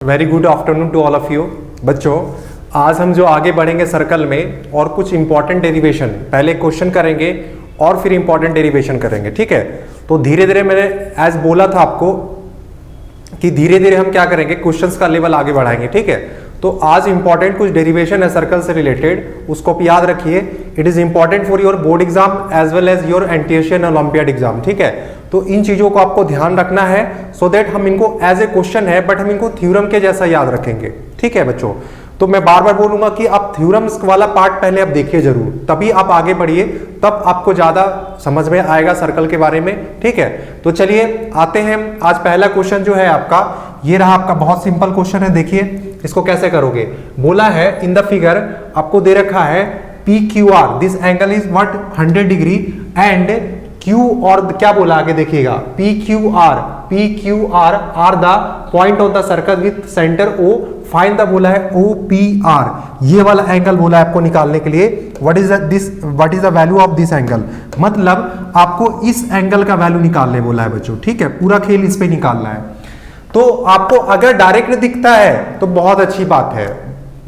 Very good afternoon to all of you. बच्चों, आज हम जो आगे बढ़ेंगे सर्कल में और कुछ इंपॉर्टेंट डेरिवेशन, पहले क्वेश्चन करेंगे और फिर इंपॉर्टेंट डेरिवेशन करेंगे, ठीक है। तो धीरे धीरे मैंने एज बोला था आपको कि धीरे धीरे हम क्या करेंगे, क्वेश्चंस का लेवल आगे बढ़ाएंगे, ठीक है। तो आज इंपॉर्टेंट कुछ डेरिवेशन है सर्कल से रिलेटेड, उसको आप याद रखिए। It is important for your board exam as well as your NTSC olympiad exam, ठीक है। तो इन चीजों को आपको ध्यान रखना है सो दैट हम इनको एज ए क्वेश्चन है बट हम इनको थ्योरम के जैसा याद रखेंगे, ठीक है बच्चों। तो मैं बार बार बोलूंगा कि आप थ्योरम्स वाला पार्ट पहले आप देखिए जरूर, तभी आप आगे बढ़िए, तब आपको ज्यादा समझ में आएगा सर्कल के बारे में, ठीक है। तो चलिए आते हैं। आज पहला क्वेश्चन जो है आपका ये रहा, आपका बहुत सिंपल क्वेश्चन है। देखिए इसको कैसे करोगे। बोला है इन द फिगर आपको दे रखा है P Q R, this angle is what 100 degree and Q, और क्या बोला आगे देखिएगा, P Q R are the point of the circle with centre O, find the बोला है ओ पी आर, ये वाला एंगल बोला है आपको निकालने के लिए। What is the value of this angle, मतलब आपको इस एंगल का वैल्यू निकालने बोला है बच्चों, ठीक है। पूरा खेल इस पे निकालना है। तो आपको अगर डायरेक्ट दिखता है तो बहुत अच्छी बात है,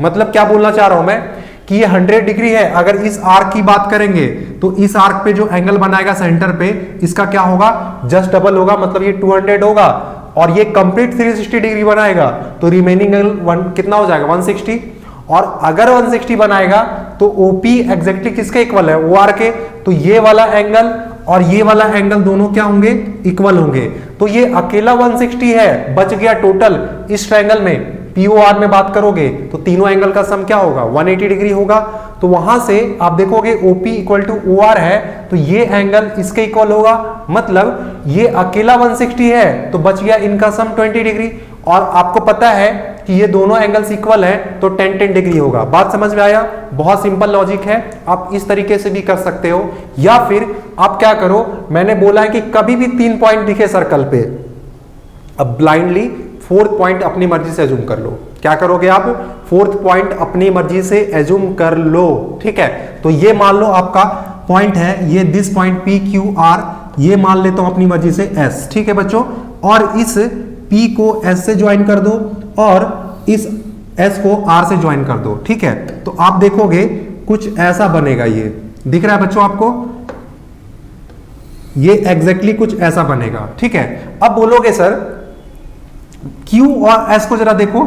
मतलब क्या बोलना चाह रहा हूं मैं कि ये 100 डिग्री है। अगर इस आर्क की बात करेंगे तो इस आर्क पे जो एंगल बनाएगा सेंटर पे, इसका क्या होगा, जस्ट डबल होगा, मतलब ये 200 होगा। और ये कंप्लीट 360 डिग्री बनाएगा तो रिमेनिंग एंगल कितना हो जाएगा, 160। और अगर 160 बनाएगा तो ओपी एग्जैक्टली किसके इक्वल है, ओ आर के। तो ये वाला एंगल और ये वाला एंगल दोनों क्या होंगे, इक्वल होंगे। तो ये अकेला 160 है, बच गया टोटल इस ट्रायंगल में। पीओआर में बात करोगे तो तीनों एंगल का सम क्या होगा, 180 डिग्री होगा। तो वहां से आप देखोगे OP equal to O R है तो ये एंगल इसके इक्वल होगा, मतलब ये अकेला 160 है तो बच गया इनका सम 20 डिग्री। और आपको पता है कि ये दोनों एंगल्स इक्वल है तो 10 डिग्री होगा। बात समझ में आया, बहुत सिंपल लॉजिक है। आप इस तरीके से भी कर सकते हो, या फिर आप क्या करो, मैंने बोला है कि कभी भी 3 पॉइंट दिखे सर्कल पे, अब ब्लाइंडली 4th पॉइंट अपनी मर्जी से एज्यूम कर लो। क्या करोगे आप, 4th पॉइंट अपनी मर्जी से एज्यूम कर लो, ठीक है। तो ये मान लो आपका पॉइंट है, ये this point P Q are, ये मान लेता हूं अपनी मर्जी से एस, ठीक है बच्चों। और इस P को S से ज्वाइन कर दो और इस S को R से ज्वाइन कर दो, ठीक है। तो आप देखोगे कुछ ऐसा बनेगा, ये दिख रहा है बच्चों आपको, ये एग्जैक्टली कुछ ऐसा बनेगा, ठीक है। अब बोलोगे सर Q और S को जरा देखो,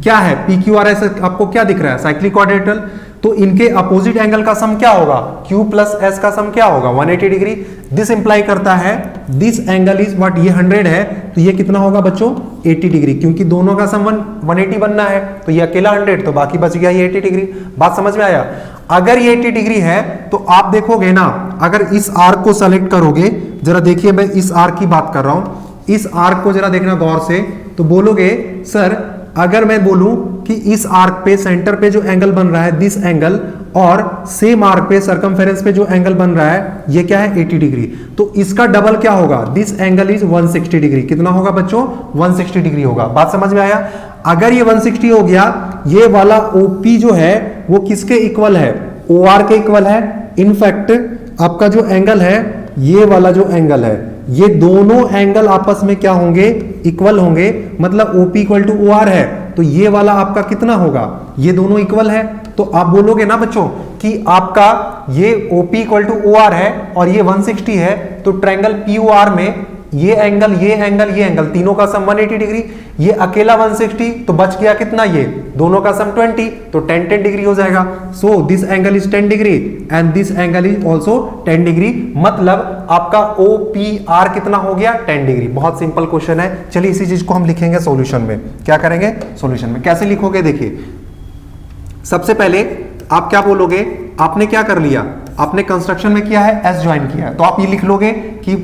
क्या है P Q R S, आपको क्या दिख रहा है, साइक्लिक क्वाड्रेटल। तो इनके अपोजिट एंगल का सम क्या होगा, Q प्लस S का सम क्या होगा, 180 डिग्री। दिस इंप्लाई करता है दिस एंगल इज व्हाट, ये 100 है तो ये कितना होगा बच्चों, 80 डिग्री, क्योंकि दोनों का सम 180 बनना है। तो ये अकेला 100 तो बाकी बच गया ये 80 डिग्री। बात समझ में आया। अगर ये 80 डिग्री है तो आप देखोगे ना, अगर इस आर्क को सेलेक्ट करोगे, जरा देखिए मैं इस आर्क की बात कर रहा हूं, इस आर्क को जरा देखना गौर से, तो बोलोगे सर अगर मैं बोलूं कि इस आर्क पे सेंटर पे जो एंगल बन रहा है दिस एंगल, और सेम आर्क पे सरकमफेरेंस पे जो एंगल बन रहा है ये क्या है, 80 डिग्री, तो इसका डबल क्या होगा, दिस एंगल इज 160 डिग्री। कितना होगा बच्चों, 160 डिग्री होगा। बात समझ में आया। अगर ये 160 हो गया, ये वाला ओपी जो है वो किसके इक्वल है, ओ आर के इक्वल है। इनफैक्ट आपका जो एंगल है, ये वाला जो एंगल है, ये दोनों एंगल आपस में क्या होंगे, इक्वल होंगे, मतलब OP इक्वल टू OR है तो ये वाला आपका कितना होगा, ये दोनों इक्वल है। तो आप बोलोगे ना बच्चों कि आपका ये OP इक्वल टू OR है और ये 160 है, तो ट्रायंगल POR में ये एंगल ये एंगल ये एंगल तीनों का सम 180 डिग्री, ये अकेला 160 तो बच गया कितना, ये दोनों का सम 20 तो 10 डिग्री हो जाएगा। So this angle is 10 degree and this angle is also 10 degree, मतलब आपका OPR कितना हो गया, 10 डिग्री। बहुत सिंपल क्वेश्चन है। चलिए इसी चीज को हम लिखेंगे सॉल्यूशन में। क्या करेंगे सॉल्यूशन में, कैसे लिखोगे, देखिए सबसे पहले आप क्या बोलोगे, आपने क्या कर लिया, आपने कंस्ट्रक्शन में किया है S ज्वाइन किया है, तो आप ये लिख लोगे कि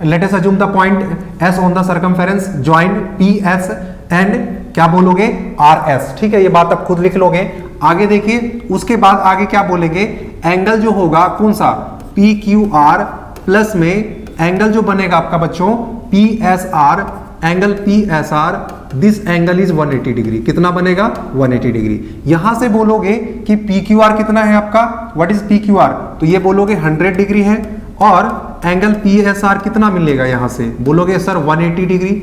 let us assume the point S on the circumference join PS and क्या बोलोगे RS, ठीक है। ये बात आप खुद लिख लोगे। आगे देखिए, उसके बाद आगे क्या बोलेंगे, एंगल जो होगा कौन सा, PQR प्लस में एंगल जो बनेगा आपका बच्चों PSR, angle PSR, this angle is 180 degree. कितना बनेगा, 180 डिग्री। यहां से बोलोगे कि PQR कितना है आपका, व्हाट इज PQR, तो ये बोलोगे 100 डिग्री है, और एंगल PSR कितना मिलेगा, यहां से बोलोगे sir 180 degree.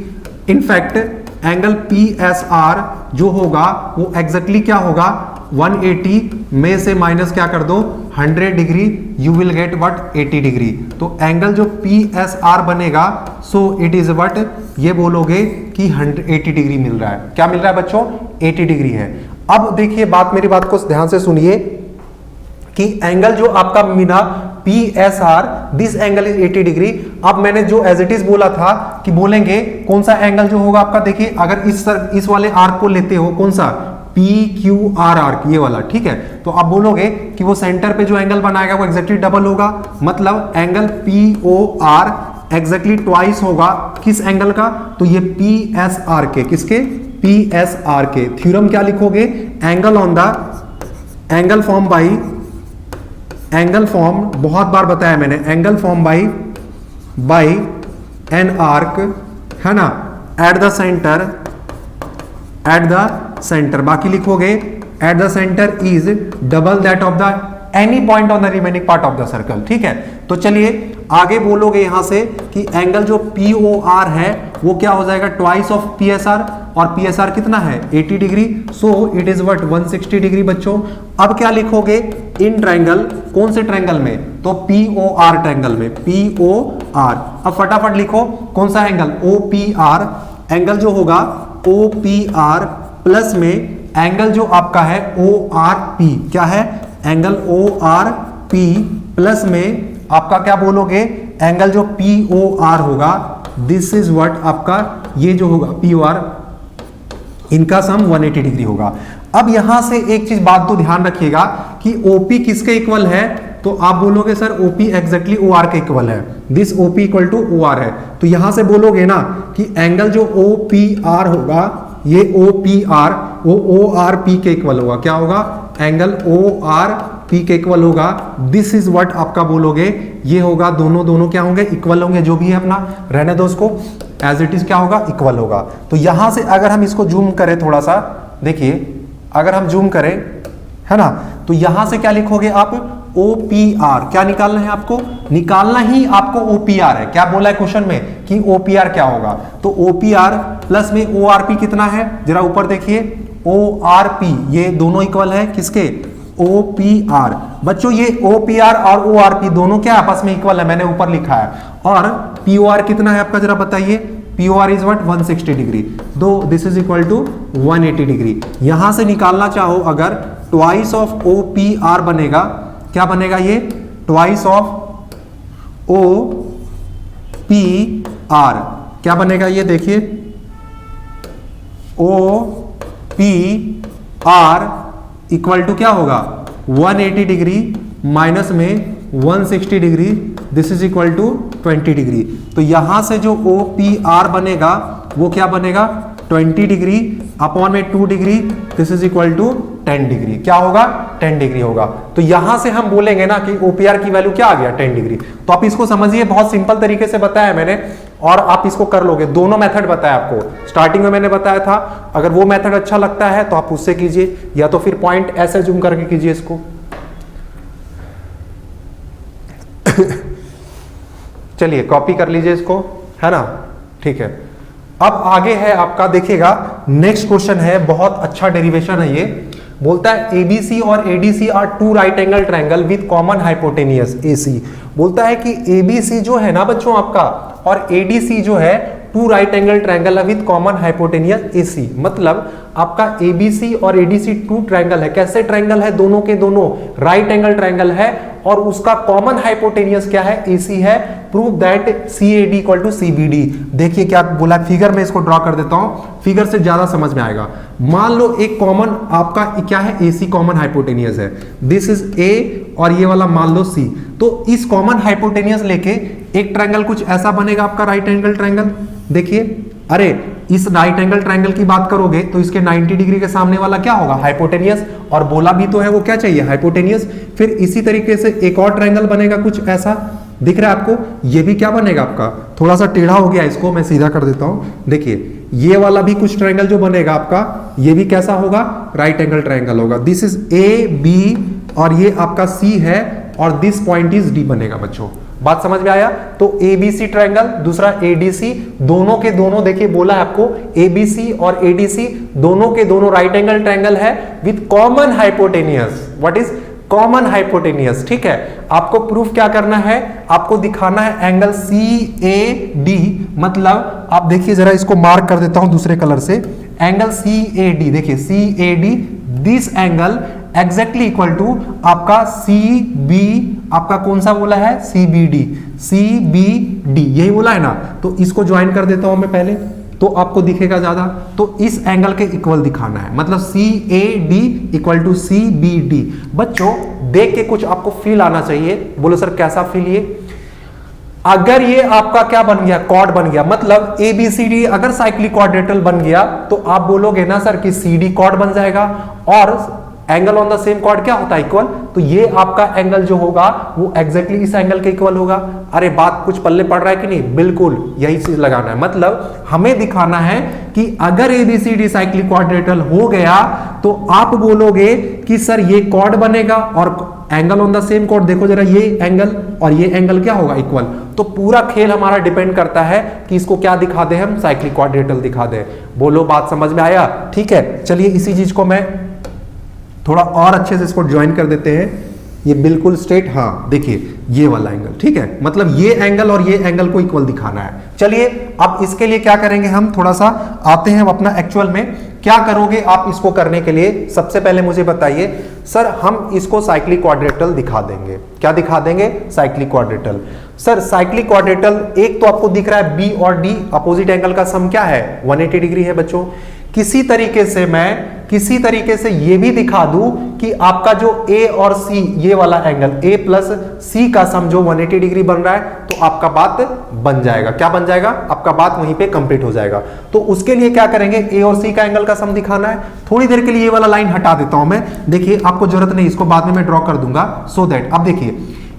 In fact angle P S R जो होगा वो एग्जैक्टली क्या होगा 180 में से माइनस क्या कर दो 100 degree, you will get what 80 degree. तो एंगल जो पी एस आर बनेगा सो इट इज व्हाट, ये बोलोगे कि 180 डिग्री मिल रहा है। क्या मिल रहा है बच्चों? 80 डिग्री है। अब देखिए मेरी बात को ध्यान से सुनिए कि एंगल जो आपका मिला P S R, this angle is 80 degree. अब मैंने जो एज इट इज बोला था कि बोलेंगे कौन सा एंगल जो होगा आपका, देखिए अगर इस वाले आर्क को लेते हो, कौन सा पी क्यू आर आर्क, ये वाला, ठीक है। तो आप बोलोगे कि वो सेंटर पे जो एंगल बनाएगा वो एग्जैक्टली डबल होगा, मतलब angle P O R exactly twice होगा किस एंगल का, तो ये पी एस आर के, किसके? पी एस आर के। थ्योरम क्या लिखोगे? Angle on the angle form by, angle form बहुत बार बताया मैंने, angle form by an arc, है ना, एट द सेंटर, बाकी लिखोगे at the centre is double that of the any point on the remaining part of the circle, ठीक है। तो चलिए आगे बोलोगे यहां से कि एंगल जो पी ओ आर है वो क्या हो जाएगा? Twice of P S R, और पी एस आर कितना है? 80 degree, so it is what 160 degree बच्चों। अब क्या लिखोगे? इन ट्रायंगल, कौन से ट्रायंगल में? तो पी ओ आर ट्रायंगल में, पी ओ आर। अब फटाफट लिखो कौन सा angle? O P R. Angle जो होगा ओ पी आर प्लस में एंगल जो आपका है ओ आर पी, क्या है? Angle O R P plus में आपका क्या बोलोगे? एंगल जो पी ओ आर होगा, दिस इज व्हाट आपका, ये जो होगा पी ओ आर, इनका सम 180 डिग्री होगा। अब यहां से एक चीज बात तो ध्यान रखिएगा कि ओपी किसके इक्वल है, तो आप बोलोगे sir OP exactly O R के इक्वल है, this OP equal to O R है। तो यहां से बोलोगे ना कि एंगल जो ओ पी आर होगा, ये ओ पी आर वो ओ आर पी के इक्वल होगा। क्या होगा? एंगल ओ आर पी के इक्वल होगा। दिस इज व्हाट आपका बोलोगे, ये होगा, दोनों क्या होंगे? इक्वल होंगे। जो भी है अपना रहने दो उसको, एज इट इज क्या होगा? इक्वल होगा। तो यहां से अगर हम इसको जूम करें थोड़ा सा, देखिए अगर हम जूम करें, है ना, तो यहां से क्या लिखोगे आप? O P R. क्या निकालना है आपको? निकालना ही आपको ओ पी आर है। क्या बोला है क्वेश्चन में कि ओ पी आर क्या होगा? तो ओ पी आर प्लस में ओ आर पी कितना है? जरा ऊपर देखिए, ओ आर पी, ये दोनों इक्वल है किसके? O P R. बच्चों ये ओ पी आर और ओ आर पी दोनों क्या आपस में इक्वल है, मैंने ऊपर लिखा है। और पी ओ आर कितना है आपका, जरा बताइए? P O R is what 160 degree, दो this is equal to 180 degree. यहां से निकालना चाहो अगर, twice of O P R बनेगा, क्या बनेगा? ये twice of O P R क्या बनेगा? ये देखिए O P R equal to क्या होगा? 180 डिग्री माइनस में 160 degree, this is equal to 20 degree. तो यहां से जो ओ पी आर बनेगा वो क्या बनेगा? 20 डिग्री अपॉन में 2 degree, this is equal to 10 degree. क्या होगा? 10 डिग्री होगा। तो यहां से हम बोलेंगे ना कि ओपीआर की वैल्यू क्या आ गया? 10 डिग्री। तो आप इसको समझिए, बहुत सिंपल तरीके से बताया मैंने और आप इसको कर लोगे। दोनों मेथड बताया आपको, स्टार्टिंग में मैंने बताया था। अगर वो मेथड अच्छा लगता है तो आप उससे कीजिए, या तो फिर पॉइंट ऐसे जूम करके कीजिए इसको। चलिए कॉपी कर लीजिए इसको, है ना, ठीक है। अब आगे है आपका, देखिएगा नेक्स्ट क्वेश्चन है, बहुत अच्छा डेरिवेशन है ये। बोलता है एबीसी और ADC are two right angle triangle with common hypotenuse AC. बोलता है कि एबीसी जो है ना बच्चों आपका और एडीसी जो है two right angle triangle with common hypotenuse AC. मतलब आपका एबीसी और एडीसी टू ट्रायंगल है। कैसे ट्रायंगल है? दोनों के दोनों राइट एंगल ट्रायंगल है और उसका कॉमन हाइपोटेनियस क्या है? एसी है। Prove that CAD equal to CBD. देखिए क्या बोला, फिगर में इसको ड्रॉ कर देता हूं, फिगर से ज्यादा समझ में आएगा। मान लो एक कॉमन आपका क्या है? एसी कॉमन हाइपोटेनियस है। दिस इज ए और ये वाला मान लो सी। तो इस कॉमन हाइपोटेनियस लेके एक ट्रायंगल कुछ ऐसा बनेगा आपका राइट एंगल ट्रायंगल। देखिए, अरे इस राइट एंगल ट्रायंगल की बात करोगे तो इसके 90 डिग्री के सामने वाला क्या होगा? हाइपोटेनियस। और बोला भी तो है वो क्या चाहिए? हाइपोटेनियस। फिर इसी तरीके से एक और ट्रायंगल बनेगा कुछ ऐसा, दिख रहा है आपको? ये भी क्या बनेगा आपका? थोड़ा सा टेढ़ा हो गया, इसको मैं सीधा कर देता हूं। देखिए ये वाला भी कुछ ट्रायंगल जो बनेगा आपका, ये भी कैसा होगा? राइट एंगल ट्रायंगल होगा। दिस इज ए बी और ये आपका सी है और दिस पॉइंट इज डी बनेगा बच्चों। बात समझ में आया? तो एबीसी ट्रायंगल, दूसरा एडीसी, दोनों के दोनों देखिए बोला है आपको एबीसी और एडीसी दोनों के दोनों राइट एंगल ट्रायंगल है with common hypotenuse. What is common hypotenuse? ठीक है, आपको प्रूफ क्या करना है, आपको दिखाना है एंगल CAD, मतलब आप देखिए जरा इसको मार्क कर देता हूं दूसरे कलर से, एंगल CAD, देखिए CAD, this angle exactly equal to आपका CB, आपका कौन सा बोला है, CBD यही बोला है ना, तो इसको ज्वाइन कर देता हूं मैं पहले, तो आपको दिखेगा ज्यादा, तो इस एंगल के इक्वल दिखाना है, मतलब CAD इक्वल टू CBD। बच्चों देख के कुछ आपको फील आना चाहिए, बोलो सर कैसा फील? ये अगर ये आपका क्या बन गया, कॉर्ड बन गया, मतलब ABCD अगर साइक्लिक क्वाड्रेटल बन गया तो आप बोलोगे ना सर कि CD कॉर्ड बन जाएगा, और angle on the same chord क्या होता है, इक्वल, तो ये आपका एंगल जो होगा वो एग्जैक्टली इस एंगल के इक्वल होगा। अरे बात कुछ पल्ले पड़ रहा है कि नहीं? बिल्कुल यही चीज लगाना है, मतलब हमें दिखाना है कि अगर ABCD साइक्लिक क्वाड्रेटल हो गया तो आप बोलोगे कि सर ये कॉर्ड बनेगा, और angle on the same chord देखो जरा, ये एंगल और ये एंगल क्या होगा, इक्वल। तो पूरा खेल हमारा डिपेंड करता है कि इसको क्या दिखा दे, हम साइक्लिक क्वाड्रेटल दिखा दे। बोलो बात समझ में आया? ठीक है, चलिए इसी चीज को मैं थोड़ा और अच्छे से इसको ज्वाइन कर देते हैं, ये बिल्कुल स्ट्रेट, हाँ देखिए ये वाला एंगल, ठीक है, मतलब ये एंगल और ये एंगल को इक्वल दिखाना है। चलिए अब इसके लिए क्या करेंगे, हम थोड़ा सा आते हैं अपना एक्चुअल में, क्या करोगे आप इसको करने के लिए? सबसे पहले मुझे बताइए सर, हम इसको साइक्लिक क्वाड्रेटल दिखा देंगे, क्या दिखा देंगे, cyclic quadrilateral. Sir cyclic quadrilateral एक तो आपको दिख रहा है B और D अपोजिट एंगल का सम क्या है, 180 डिग्री है बच्चों। किसी तरीके से ये भी दिखा दूं कि आपका जो A और C, ये वाला एंगल A प्लस C का सम जो 180 डिग्री बन रहा है, तो आपका बात बन जाएगा, क्या बन जाएगा, आपका बात वहीं पे कंप्लीट हो जाएगा। तो उसके लिए क्या करेंगे, A और C का एंगल का सम दिखाना है। थोड़ी देर के लिए ये वाला लाइन हटा देता हूं मैं, देखिए आपको जरूरत नहीं, इसको बाद में मैं ड्रॉ कर दूंगा, सो दैट अब देखिए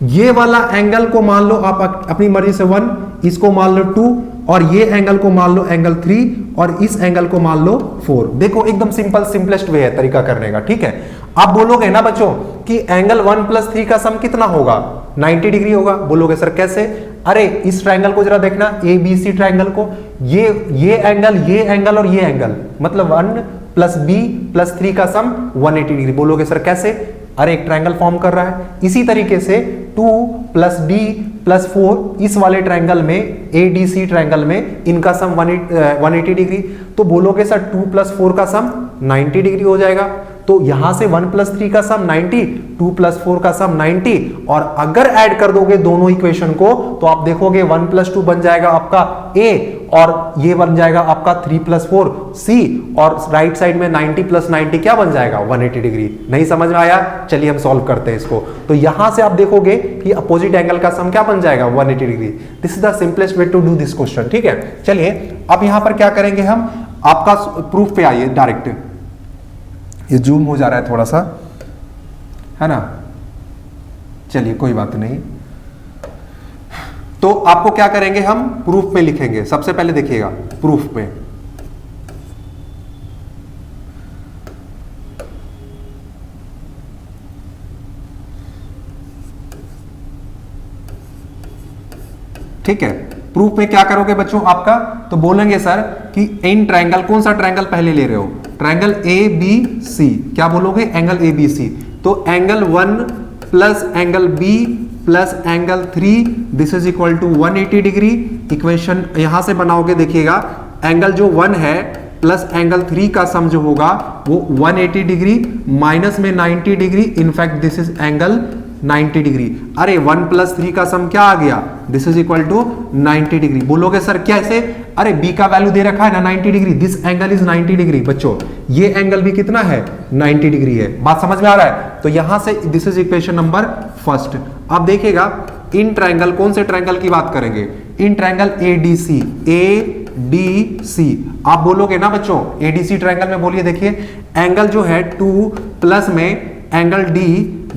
ये वाला एंगल को मान लो आप अपनी मर्जी से 1, इसको मान लो 2, और ये एंगल को मान लो एंगल 3, और इस एंगल को मान लो 4। देखो एकदम सिंपल, सिंपलेस्ट वे है तरीका करने का, ठीक है। आप बोलोगे ना बच्चों कि एंगल 1 प्लस 3 का सम कितना होगा, 90 डिग्री होगा। बोलोगे सर कैसे? अरे इस ट्रायंगल को जरा देखना, ABC ट्रायंगल को, ये एंगल और ये एंगल, मतलब 1 प्लस B प्लस 3 का सम 180 डिग्री। बोलोगे सर कैसे? अरे एक ट्रायंगल फॉर्म कर रहा है। इसी तरीके से 2 प्लस D प्लस 4 इस वाले ट्रायंगल में, ADC ट्रायंगल में, इनका सम 180 डिग्री। तो बोलोगे सर 2 प्लस 4 का सम 90 डिग्री हो जाएगा। तो यहां से 1 प्लस 3 का सम 90, 2 प्लस 4 का सम 90, और अगर ऐड कर दोगे दोनों इक्वेशन को तो आप देखोगे 1 प्लस 2 बन जाएगा आपका A, और ये बन जाएगा आपका 3 प्लस 4 C, और राइट साइड में 90 प्लस 90 क्या बन जाएगा, 180 डिग्री। नहीं समझ में आया? चलिए हम सॉल्व करते हैं इसको। तो यहां से आप देखोगे कि अपोजिट एंगल का सम क्या बन जाएगा, 180 degree. This is the simplest way to do this question, ठीक है। चलिए अब यहां पर क्या करेंगे हम, आपका प्रूफ पे आइए डायरेक्ट, ये जूम हो जा रहा है थोड़ा सा, है ना, चलिए कोई बात नहीं। तो आपको क्या करेंगे, हम प्रूफ पे लिखेंगे। सबसे पहले देखिएगा प्रूफ पे, ठीक है। प्रूफ में क्या करोगे बच्चों आपका, तो बोलेंगे सर कि इन ट्रायंगल, कौन सा ट्रायंगल पहले ले रहे हो, ट्रायंगल ABC, क्या बोलोगे, एंगल ABC। तो angle 1 plus angle B plus angle 3, this is equal to 180 degree. Equation यहां से बनाओगे, देखिएगा एंगल जो 1 है प्लस एंगल 3 का सम जो होगा वो 180 डिग्री, माइनस में 90 degree, in fact this is angle 90 degree. अरे 1 प्लस 3 का सम क्या आ गया, this is equal to 90 degree. बोलोगे सर कैसे, अरे B का वैल्यू दे रखा है ना 90 degree, this angle is 90 degree. बच्चों ये एंगल भी कितना है, 90 डिग्री है। बात समझ में आ रहा है? तो यहां से this is equation number first. अब देखिएगा इन ट्रायंगल, कौन से ट्रायंगल की बात करेंगे, इन ट्रायंगल ADC। आप बोलोगे ना बच्चों ADC ट्रायंगल में, बोलिए देखिए एंगल जो है 2 प्लस में angle D,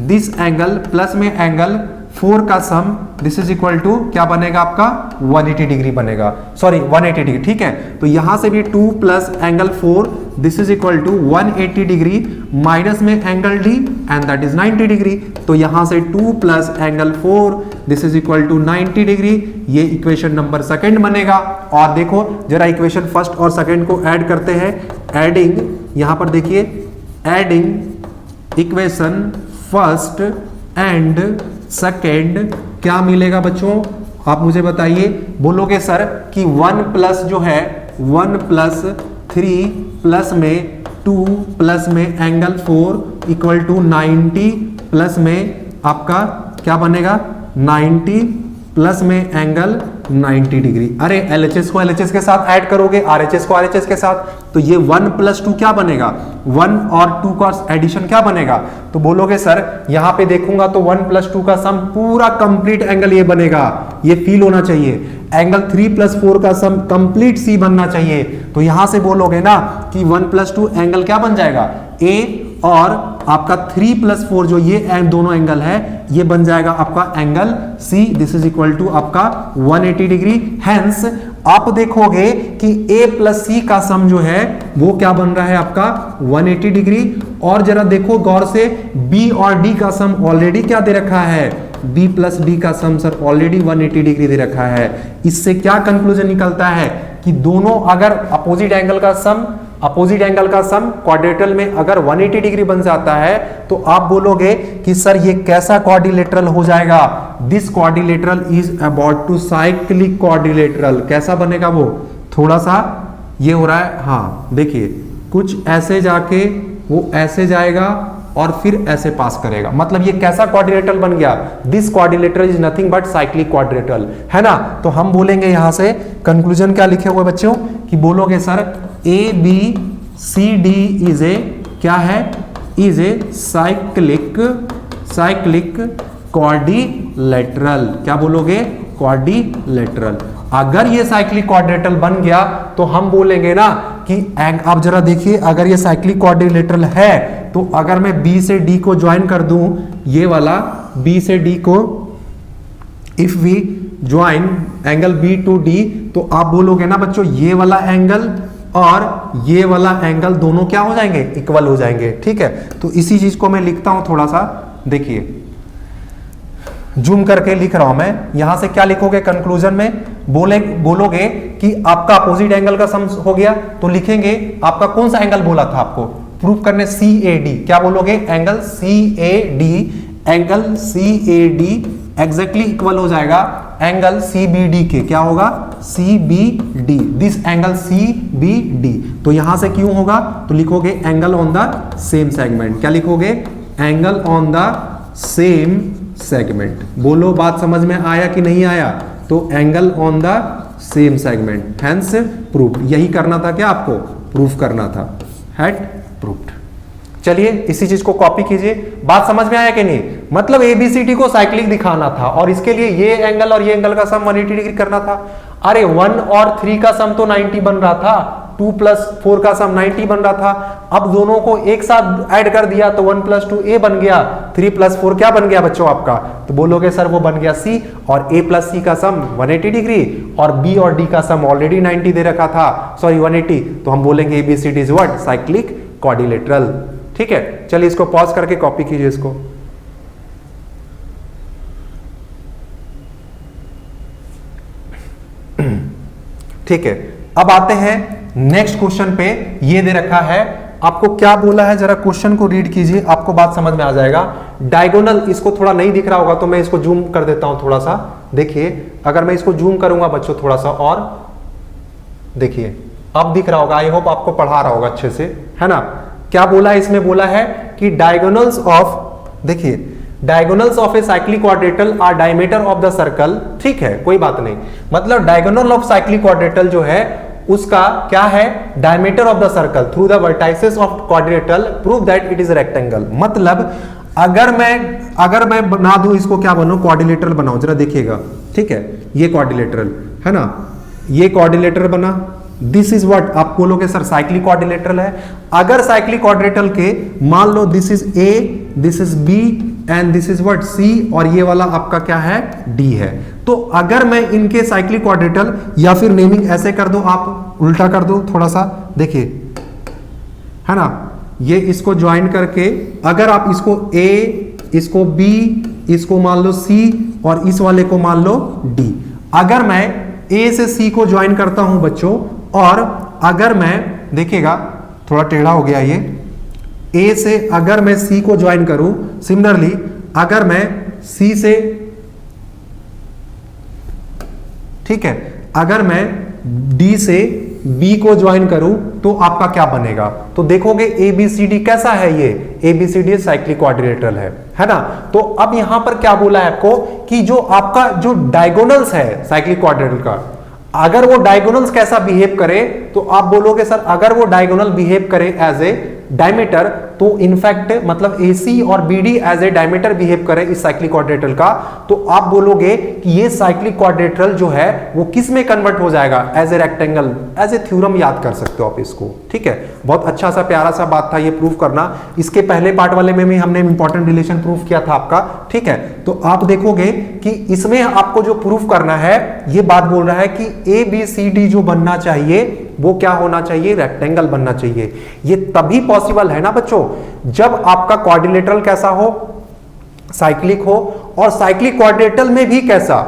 this angle plus में एंगल 4 का सम, दिस इज इक्वल टू क्या बनेगा आपका, 180 डिग्री बनेगा, सॉरी 180 डिग्री, ठीक है। तो यहां से भी 2 plus angle 4, this is equal to 180 degree, minus में angle D and that is 90 degree. तो यहां से 2 plus angle 4 this is equal to 90 degree. ये इक्वेशन नंबर सेकंड बनेगा। और देखो जरा इक्वेशन फर्स्ट और सेकंड को ऐड करते हैं। एडिंग, यहां पर देखिए, adding equation first and second क्या मिलेगा बच्चों, आप मुझे बताइए। बोलोगे सर कि 1 प्लस जो है 1 प्लस 3 प्लस में 2 प्लस में एंगल 4 इक्वल टू 90 प्लस में आपका क्या बनेगा 90 प्लस में एंगल 90 डिग्री। अरे LHS को LHS के साथ ऐड करोगे, RHS को RHS के साथ, तो ये 1 प्लस 2 क्या बनेगा, 1 और 2 का एडिशन क्या बनेगा। तो बोलोगे सर यहां पे देखूंगा तो 1 प्लस 2 का सम पूरा कंप्लीट एंगल ये बनेगा, ये फील होना चाहिए। एंगल 3 प्लस 4 का सम कंप्लीट C बनना चाहिए। तो यहां से बोलोगे ना कि 1 प्लस 2 एंगल क्या बन जाएगा A, और आपका 3 प्लस 4 जो ये दोनों एंगल है ये बन जाएगा आपका angle C। This is equal to आपका 180 डिग्री। हेंस आप देखोगे कि A प्लस C का सम जो है वो क्या बन रहा है आपका 180 डिग्री। और जरा देखो गौर से, B और D का सम ऑलरेडी क्या दे रखा है, B प्लस D का सम सर ऑलरेडी 180 डिग्री दे रखा है। इससे क्या कंक्लूजन निकलता है कि दोनों अगर अपोजिट एंगल का सम क्वाड्रेटल में अगर 180 डिग्री बन जाता है तो आप बोलोगे कि सर ये कैसा क्वाड्रिलेटरल हो जाएगा, this quadrilateral is about to cyclic quadrilateral. कैसा बनेगा वो, थोड़ा सा ये हो रहा है, हाँ देखिए कुछ ऐसे जाके वो ऐसे जाएगा और फिर ऐसे पास करेगा, मतलब ये कैसा क्वाड्रिलेटरल बन गया, this quadrilateral is nothing but cyclic quadrilateral, है ना। तो हम बोलेंगे यहां से कंक्लूजन क्या लिखे हुए बच्चों कि बोलोगे सर ABCD इज ए क्या है, इज ए साइक्लिक क्वाड्रिलेटरल। क्या बोलोगे, क्वाड्रिलेटरल। अगर ये साइक्लिक क्वाड्रिलेटरल बन गया तो हम बोलेंगे ना कि आप जरा देखिए, अगर ये साइक्लिक क्वाड्रिलेटरल है तो अगर मैं B से D को ज्वाइन कर दूं, ये वाला B से D को, if we join angle B to D, तो आप बोलोगे ना बच्चों ये वाला एंगल और ये वाला एंगल दोनों क्या हो जाएंगे, इक्वल हो जाएंगे। ठीक है, तो इसी चीज को मैं लिखता हूं थोड़ा सा, देखिए जूम करके लिख रहा हूं मैं। यहां से क्या लिखोगे कंक्लूजन में, बोलोगे कि आपका अपोजिट एंगल का सम हो गया, तो लिखेंगे आपका कौन सा एंगल बोला था आपको प्रूफ करने, CAD। क्या बोलोगे, एंगल CAD एग्जैक्टली इक्वल हो जाएगा एंगल CBD के। क्या होगा, CBD, दिस एंगल CBD। तो यहां से क्यों होगा, तो लिखोगे angle on the same segment. क्या लिखोगे, angle on the same segment. बोलो बात समझ में आया कि नहीं आया, तो angle on the same segment, hence proof. यही करना था, क्या आपको प्रूफ करना था, हैड प्रूफ्ड। चलिए इसी चीज को कॉपी कीजिए। बात समझ में आया कि नहीं, मतलब ABCD को साइक्लिक दिखाना था और इसके लिए ये एंगल और ये एंगल का सम 180 डिग्री करना था। अरे 1 और 3 का सम तो 90 बन रहा था, 2 प्लस 4 का सम 90 बन रहा था। अब दोनों को एक साथ ऐड कर दिया तो 1 प्लस 2 A बन गया, 3 प्लस 4 क्या बन गया बच्चों आपका, तो बोलोगे सर वो बन गया C। और A प्लस C का सम 180 डिग्री और B और D का सम ऑलरेडी 90 दे रखा था, सॉरी 180, तो हम बोलेंगे ABCD is what, cyclic quadrilateral. ठीक है, चलिए इसको पॉज करके कॉपी कीजिए इसको। ठीक है, अब आते हैं नेक्स्ट क्वेश्चन पे। ये दे रखा है आपको, क्या बोला है जरा क्वेश्चन को रीड कीजिए, आपको बात समझ में आ जाएगा। डायगोनल, इसको थोड़ा नहीं दिख रहा होगा तो मैं इसको जूम कर देता हूं थोड़ा सा। देखिए अगर मैं इसको जूम करूंगा बच्चों थोड़ा सा, और देखिए अब दिख रहा होगा, आई होप आपको पढ़ा रहा होगा अच्छे से, है ना। क्या बोला है इसमें, बोला है कि डायगोनल्स ऑफ, देखिए diagonals of a cyclic quadrilateral are diameter of the circle. ठीक है, कोई बात नहीं, मतलब डायगोनल ऑफ साइक्लिक क्वाड्रेटल जो है उसका क्या है, diameter of the circle through the vertices of quadrilateral prove that it is rectangle. मतलब अगर मैं बना दूं इसको, क्या बनाऊं, क्वाड्रिलेटरल बनाऊं, जरा देखिएगा। ठीक है, ये क्वाड्रिलेटरल है ना, ये क्वाड्रिलेटरल बना, दिस इज व्हाट, आप बोलोगे सर साइक्लिक क्वाड्रिलेटरल है। अगर साइक्लिक क्वाड्रिलेटरल के मान लो this is A, this is B and this is what C, और ये वाला आपका क्या है, D है। तो अगर मैं इनके साइक्लिक क्वाड्रिलेटरल, या फिर नेमिंग ऐसे कर दो, आप उल्टा कर दो थोड़ा सा, देखिए है ना, ये इसको ज्वाइन करके अगर आप इसको A, इसको B इसको मान लो C और इस वाले को मान लो D। अगर मैं A से C को ज्वाइन करता हूं बच्चों, और अगर मैं देखिएगा थोड़ा टेढ़ा हो गया ये, A से अगर मैं C को ज्वाइन करूं, सिमिलरली अगर मैं C से, ठीक है, अगर मैं D से B को ज्वाइन करूं तो आपका क्या बनेगा? तो देखोगे ABCD कैसा है, ये ABCD साइक्लिक क्वाड्रिलेटरल है ना। तो अब यहां पर क्या बोला है आपको कि जो आपका जो डायगोनल्स है साइक्लिक क्वाड्रिलेटरल का, अगर वो डायगोनल्स कैसा बिहेव करे, तो आप बोलोगे सर अगर वो डायगोनल बिहेव करे एज ए डायमीटर, तो इनफैक्ट मतलब AC और BD as a diameter behave करे इस साइक्लिक क्वाड्रिलेटरल का, तो आप बोलोगे कि ये साइक्लिक क्वाड्रिलेटरल जो है वो किस में कन्वर्ट हो जाएगा? As a rectangle. As a theorem याद कर सकते हो आप इसको, ठीक है। बहुत अच्छा सा प्यारा सा बात था ये प्रूफ करना। इसके पहले पार्ट वाले में भी हमने इंपॉर्टेंट रिलेशन प्रूफ किया था आपका, ठीक है। तो आप देखोगे कि इसमें आपको जो प्रूफ करना है, ये बात बोल रहा है कि ABCD जो बनना चाहिए वो क्या होना चाहिए? रेक्टेंगल बनना चाहिए। ये तभी पॉसिबल है ना बच्चों, जब आपका क्वाड्रिलेटरल कैसा हो? साइक्लिक हो। और साइक्लिक क्वाड्रिलेटरल में भी कैसा?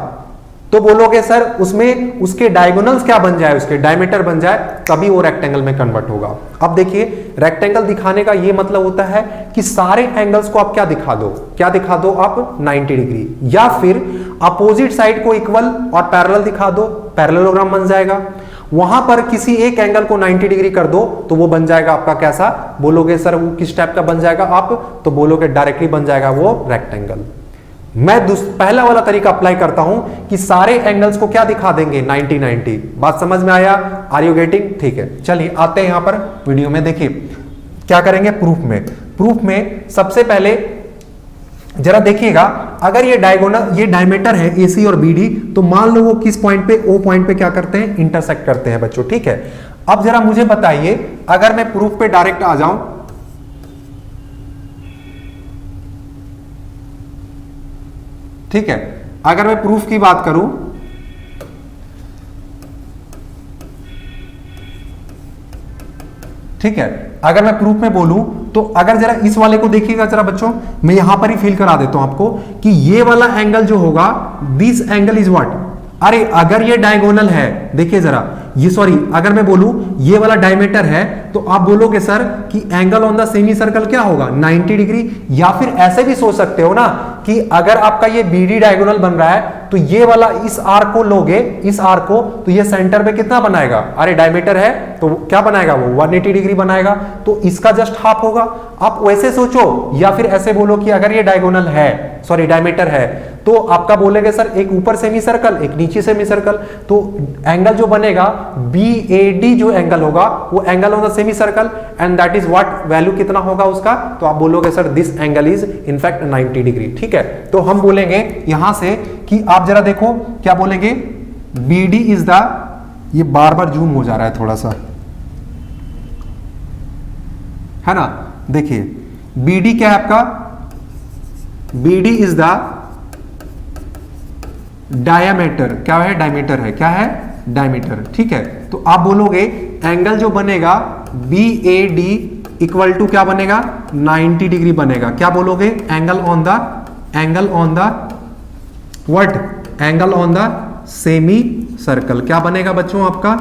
तो बोलोगे सर उसमें उसके डायगोनल्स क्या बन जाए, उसके डायमीटर बन जाए, तभी वो रेक्टेंगल में कन्वर्ट होगा। अब देखिए रेक्टेंगल दिखाने का ये मतलब होता है कि सारे एंगल्स को आप क्या दिखा दो, क्या दिखा दो आप? 90 डिग्री, या फिर अपोजिट साइड को इक्वल और पैरेलल दिखा दो, पैरेललोग्राम बन जाएगा। वहां पर किसी एक एंगल को 90 डिग्री कर दो तो वो बन जाएगा आपका कैसा? बोलोगे सर वो किस टाइप का बन जाएगा आप? तो बोलोगे डायरेक्टली बन जाएगा वो रेक्टेंगल। मैं पहला वाला तरीका अप्लाई करता हूं कि सारे एंगल्स को क्या दिखा देंगे? 90-90। बात समझ में आया? Are you getting? ठीक है, चलिए आते हैं यहां पर वीडियो में। देखिए क्या करेंगे प्रूफ में। प्रूफ में सबसे पहले जरा देखिएगा, अगर ये डायगोनल, ये डायमीटर है AC और BD, तो मान लो वो किस पॉइंट पे? O पॉइंट पे क्या करते हैं? इंटरसेक्ट करते हैं बच्चों, ठीक है। अब जरा मुझे बताइए, अगर मैं प्रूफ पे डायरेक्ट आ जाऊं, ठीक है, अगर मैं प्रूफ की बात करूं, ठीक है, अगर मैं प्रूफ में बोलूं तो अगर जरा इस वाले को देखिएगा जरा बच्चों, मैं यहां पर ही फील करा देता हूं आपको कि ये वाला एंगल जो होगा, दिस एंगल इज व्हाट? अरे अगर ये डायगोनल है, देखिए जरा, ये सॉरी अगर मैं बोलूं ये वाला डायमीटर है, तो आप बोलोगे सर कि angle on the semicircle क्या होगा? 90 डिग्री। या फिर ऐसे भी सोच सकते हो ना कि अगर आपका ये BD डायगोनल बन रहा है, तो ये वाला इस आर्क को लोगे, इस आर्क को, तो ये सेंटर पे कितना बनाएगा? अरे डायमीटर है तो क्या बनाएगा वो? 180 डिग्री बनाएगा, तो इसका जस्ट हाफ होगा। आप वैसे सोचो, या फिर ऐसे बोलो कि अगर ये डायगोनल है, सॉरी डायमीटर है, तो आपका बोलेगे सर एक ऊपर सेमी सर्कल, एक नीचे सेमी सर्कल, तो एंगल जो बनेगा BAD जो एंगल होगा वो angle on the semi circle, and that is what? Value कितना होगा उसका? तो आप बोलोगे sir this angle is in fact 90 degree, ठीक है। तो हम बोलेंगे यहां से कि आप जरा देखो क्या बोलेंगे? BD इज द, ये बार बार जूम हो जा रहा है थोड़ा सा, है ना। देखिए BD क्या है आपका? BD इज द डायमीटर, क्या है? डायमीटर है, क्या है? डायमीटर, ठीक है। तो आप बोलोगे एंगल जो बनेगा BAD इक्वल टू क्या बनेगा? 90 डिग्री बनेगा। क्या बोलोगे? Angle on the what? Angle on the semicircle. क्या बनेगा बच्चों आपका?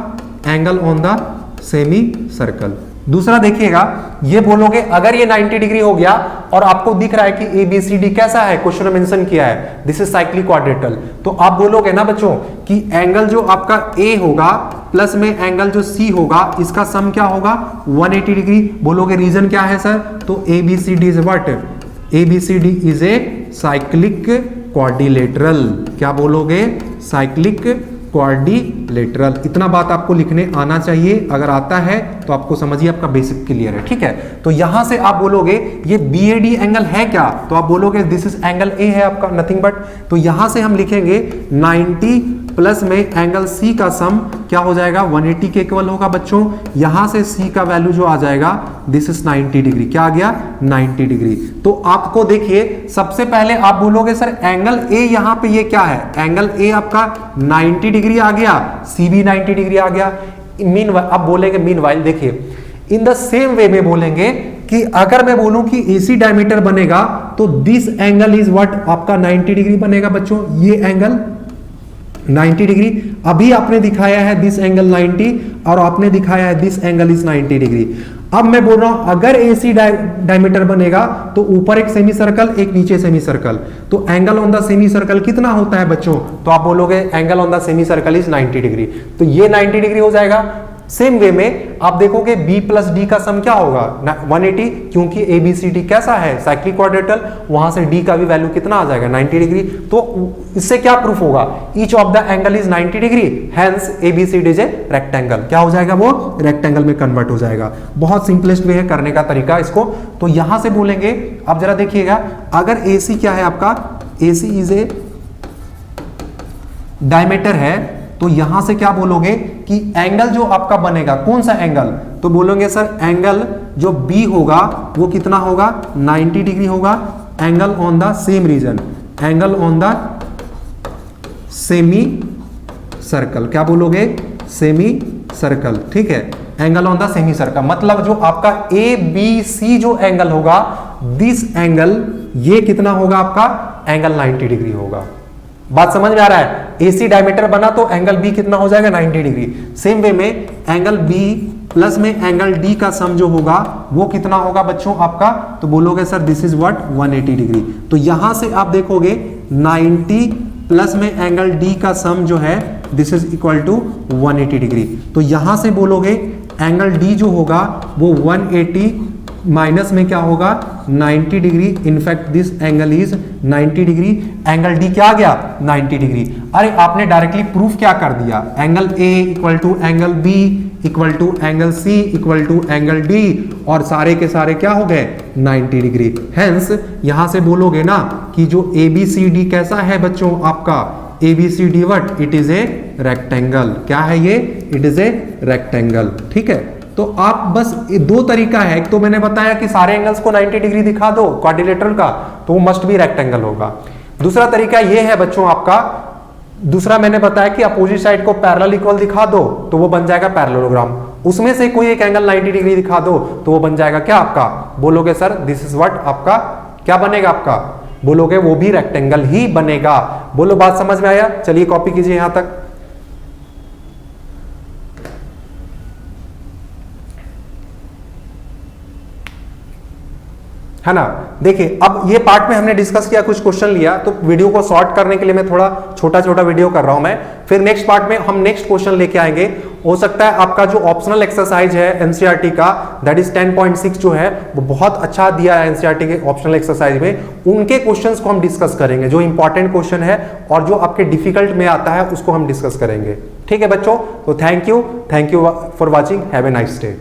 Angle on the semi circle. दूसरा देखिएगा, ये बोलोगे अगर ये 90 डिग्री हो गया और आपको दिख रहा है कि ABCD कैसा है, क्वेश्चन में मेंशन किया है दिस इज साइक्लिक क्वाड्रिलेटरल, तो आप बोलोगे ना बच्चों कि एंगल जो आपका A होगा प्लस में एंगल जो C होगा, इसका सम क्या होगा? 180 डिग्री। बोलोगे रीजन क्या है सर? तो ABCD is what? ABCD is a cyclic quadrilateral. क्या बोलोगे? Cyclic quadrilateral. इतना बात आपको लिखने आना चाहिए, अगर आता है तो आपको समझिए आपका बेसिक क्लियर है, ठीक है। तो यहां से आप बोलोगे ये BAD एंगल है क्या? तो आप बोलोगे दिस इज एंगल A है आपका, नथिंग बट। तो यहां से हम लिखेंगे 90 प्लस में एंगल C का सम क्या हो जाएगा? 180 के इक्वल होगा बच्चों। यहां से C का वैल्यू जो आ जाएगा दिस इज 90 डिग्री। क्या आ गया? 90 डिग्री। तो आपको देखिए सबसे पहले आप बोलोगे सर एंगल A यहां पे ये क्या है? एंगल A आपका 90 डिग्री आ गया, C भी 90 डिग्री आ गया। अब बोलेंगे मीनवाइल, देखिए इन द सेम वे में बोलेंगे कि अगर मैं बोलूं कि AC डायमीटर बनेगा तो दिस एंगल इज व्हाट, आपका 90 डिग्री बनेगा बच्चों, ये एंगल 90 डिग्री। अभी आपने दिखाया है दिस एंगल 90 और आपने दिखाया है दिस एंगल इज 90 डिग्री। अब मैं बोल रहा हूं अगर AC डायमीटर बनेगा तो ऊपर एक सेमी सर्कल, एक नीचे सेमी सर्कल, तो angle on the semi circle कितना होता है बच्चों, तो आप बोलोगे angle on the semi circle is 90 degree, तो ये 90 डिग्री हो जाएगा। सेम वे में आप देखोगे B प्लस D का सम क्या होगा 180, क्योंकि ABCD कैसा है साइक्लिक क्वाड्रेटल, वहां से D का भी वैल्यू कितना आ जाएगा 90 डिग्री। तो इससे क्या प्रूफ होगा, each of the angle is 90 degree, hence ABCD is a rectangle. क्या हो जाएगा, वो रेक्टेंगल में कन्वर्ट हो जाएगा। बहुत सिंपलेस्ट वे है करने का तरीका इसको। तो यहां से बोलेंगे, आप जरा देखिएगा, अगर AC क्या है आपका, AC इज ए डायमीटर है, तो यहां से क्या बोलोगे कि एंगल जो आपका बनेगा कौन सा एंगल, तो बोलोगे सर एंगल जो B होगा वो कितना होगा 90 डिग्री होगा, angle on the same region, angle on the semicircle, क्या बोलोगे सेमी सर्कल, ठीक है, angle on the semicircle, मतलब जो आपका ABC जो एंगल होगा, दिस एंगल ये कितना होगा आपका एंगल 90 डिग्री होगा। बात समझ में आ रहा है, AC डायमीटर बना तो एंगल B कितना हो जाएगा 90 डिग्री। सेम वे में एंगल B प्लस में एंगल D का सम जो होगा वो कितना होगा बच्चों आपका, तो बोलोगे sir this is what 180 degree. तो यहां से आप देखोगे 90 प्लस में एंगल D का सम जो है this is equal to 180 degree. तो यहां से बोलोगे एंगल D जो होगा वो 180 माइनस में क्या होगा 90 degree, in fact this angle is 90 degree, angle D क्या आ गया 90 डिग्री। अरे आपने डायरेक्टली प्रूफ क्या कर दिया, angle A equal to angle B equal to angle C equal to angle D, और सारे के सारे क्या हो गए 90 डिग्री। हेंस यहां से बोलोगे ना कि जो ABCD कैसा है बच्चों आपका, ABCD what, it is a rectangle. क्या है ये, इट इज ए रेक्टेंगल, ठीक है। तो आप बस दो तरीका है, एक तो मैंने बताया कि सारे एंगल्स को 90 डिग्री दिखा दो क्वाड्रिलेटरल का, तो वो मस्ट भी रेक्टेंगल होगा। दूसरा तरीका ये है बच्चों आपका, दूसरा मैंने बताया कि अपोजिट साइड को पैरेलल इक्वल दिखा दो तो वो बन जाएगा पैरेललोग्राम, उसमें से कोई एक एंगल 90 डिग्री दिखा दो तो वो बन जाएगा क्या आपका, बोलोगे सर दिस इज व्हाट, आपका क्या बनेगा आपका, बोलोगे वो भी रेक्टेंगल ही बनेगा। बोलो बात समझ में आया, चलिए कॉपी कीजिए यहां तक। है ना। देखिए अब ये पार्ट में हमने डिस्कस किया, कुछ क्वेश्चन लिया, तो वीडियो को शॉर्ट करने के लिए मैं थोड़ा छोटा छोटा वीडियो कर रहा हूं मैं। फिर नेक्स्ट पार्ट में हम नेक्स्ट क्वेश्चन लेके आएंगे। हो सकता है आपका जो ऑप्शनल एक्सरसाइज है एनसीईआरटी का, दैट इज 10.6 जो है वो बहुत अच्छा दिया है एनसीईआरटी के ऑप्शनल एक्सरसाइज में, उनके क्वेश्चंस को हम डिस्कस करेंगे, जो इंपॉर्टेंट क्वेश्चन है और जो आपके डिफिकल्ट में आता है उसको हम डिस्कस करेंगे। ठीक है बच्चों, तो thank you for watching, have a nice day.